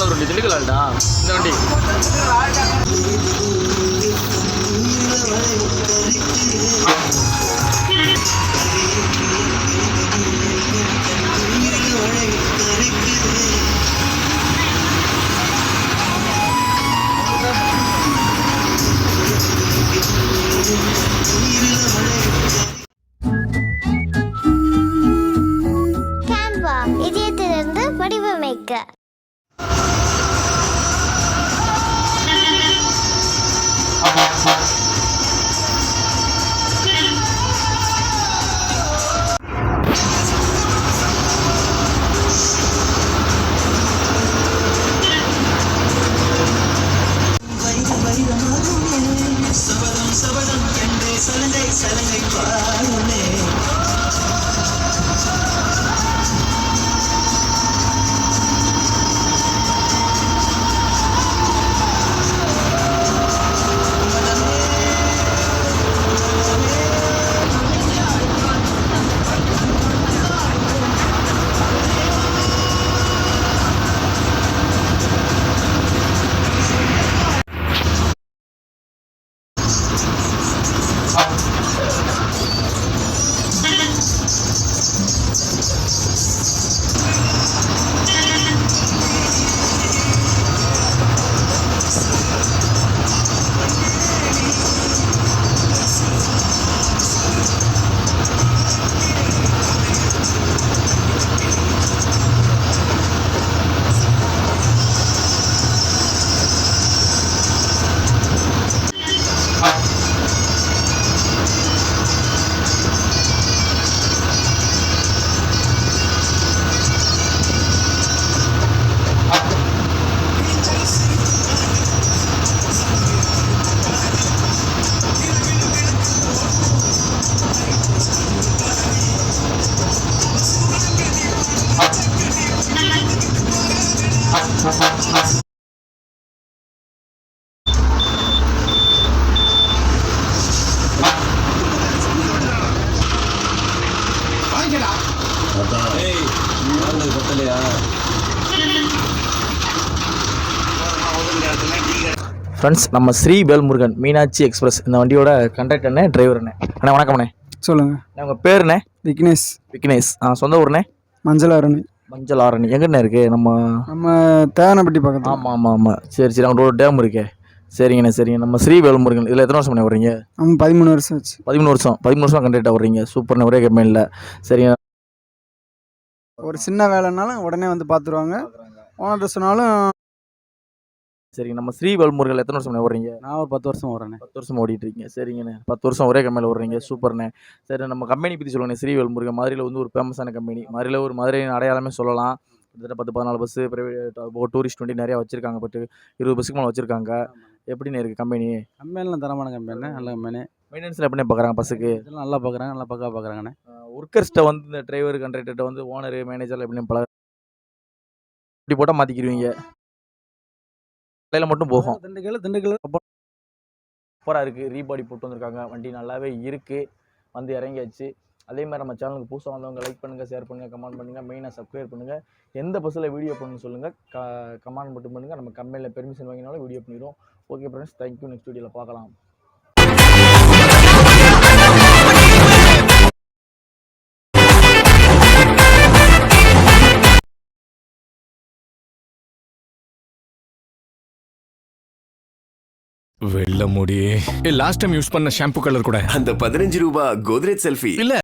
வண்டி திண்டுக்கலாம்டா இந்த வண்டி. Canva இதயத்திலிருந்து வடிவமைக்க. ஃப்ரெண்ட்ஸ், நம்ம ஸ்ரீ வேல்முருகன் மீனாட்சி எக்ஸ்பிரஸ் இந்த வண்டியோட கண்டக்டர் அண்ணே, டிரைவர் அண்ணே. அண்ணே வணக்கம்ண்ணே. சொல்லுங்கள். உங்கள் பேருண்ணே? விக்னேஷ். விக்னேஷ். சொந்த ஊர்ண்ணே? மஞ்சள் ஆரணி. மஞ்சள் ஆரணி எங்கண்ணே இருக்குது? நம்ம தேவனப்பட்டி பக்கத்தில். ஆமாம் ஆமாம் ஆமாம். சரி சரி, அங்கே ஒரு டேம் இருக்கே. சரிங்கண்ணே சரிங்க. நம்ம ஸ்ரீ வேல்முருகன் இதில் எத்தனை வருஷம் வர்றீங்க? 13 வருஷம் ஆச்சு. 13 வருஷம் கண்டக்டாக வர்றீங்க. சூப்பர்ண்ணே, ஒரே கம்பெனியில். சரிங்க. ஒரு சின்ன வேலைனாலும் உடனே வந்து பார்த்துருவாங்க. ஓனர்கிட்ட சொன்னாலும் சரிங்க. நம்ம ஸ்ரீ வேல்முருகன் எத்தனை வருஷம் ஓடுறீங்க? நான் ஒரு 10 வருஷம் வரேண்ணே. 10 வருஷம் ஓடிட்டு இருக்கீங்க. சரிங்கண்ணே. 10 வருஷம் ஒரே கம்பெனியில் ஓடுறீங்க. சூப்பர்ண்ணே. சரி, நம்ம கம்பெனி பற்றி சொல்லுங்கண்ணே. ஸ்ரீ வேல்முருகன் மதுரையில் வந்து ஒரு ஃபேமஸான கம்பெனி. மதுரையில் ஒரு மதுரையின் அடையாளமே சொல்லலாம். கிட்டத்தட்ட 10, 14 பஸ்ஸு பிரைவேட் டூரிஸ்ட் வண்டி நிறையா வச்சுருக்காங்க. பட் 20 பஸ்ஸுக்கு மேலே வச்சுருக்காங்க. எப்படிண்ணே இருக்குது கம்பெனி? கம்பெனிலாம் தரமான கம்பெனிண்ணே, நல்ல கம்பெனி. மெயின்டெனன்ஸ்லாம் எப்படிண்ணே பார்க்குறாங்க பஸ்ஸுக்கு? இதெல்லாம் நல்லா பார்க்குறாங்க, நல்லா பக்காவாக பார்க்குறாங்கண்ணே. ஒர்க்கர்ஸ்கிட்ட வந்து இந்த டிரைவர் கண்ட்ராக்டர்கிட்ட வந்து ஓனரு மேனேஜர்லாம் எப்படின்னு இப்படி போட்டால் மாற்றிக்கிடுவீங்க. கடையில் மட்டும் போகும். திண்டுக்கல் சூப்பராக இருக்குது. ரீபாடி போட்டு வந்திருக்காங்க. வண்டி நல்லாவே இருக்குது. வந்து இறங்கியாச்சு. அதே மாதிரி நம்ம சேனலுக்கு புதுசாக வந்தவங்க லைக் பண்ணுங்கள், ஷேர் பண்ணுங்கள், கமெண்ட் பண்ணுங்கள், மெயினாக சப்ஸ்கிரைப் பண்ணுங்கள். எந்த பஸ்ஸில் வீடியோ பண்ணணும்னு சொல்லுங்கள். கமெண்ட் மட்டும் பண்ணுங்கள். நம்ம கம்பெனியில் பெர்மிஷன் வாங்கினாலும் வீடியோ பண்ணிடுவோம். Okay friends, thank you. நெக்ஸ்ட் வீடியோவில் பார்க்கலாம். வெள்ள முடி லாஸ்ட் டைம் யூஸ் பண்ண ஷாம்பு கலர் கூட அந்த 15 ரூபாய் கோத்ரேஜ் செல்ஃபி இல்ல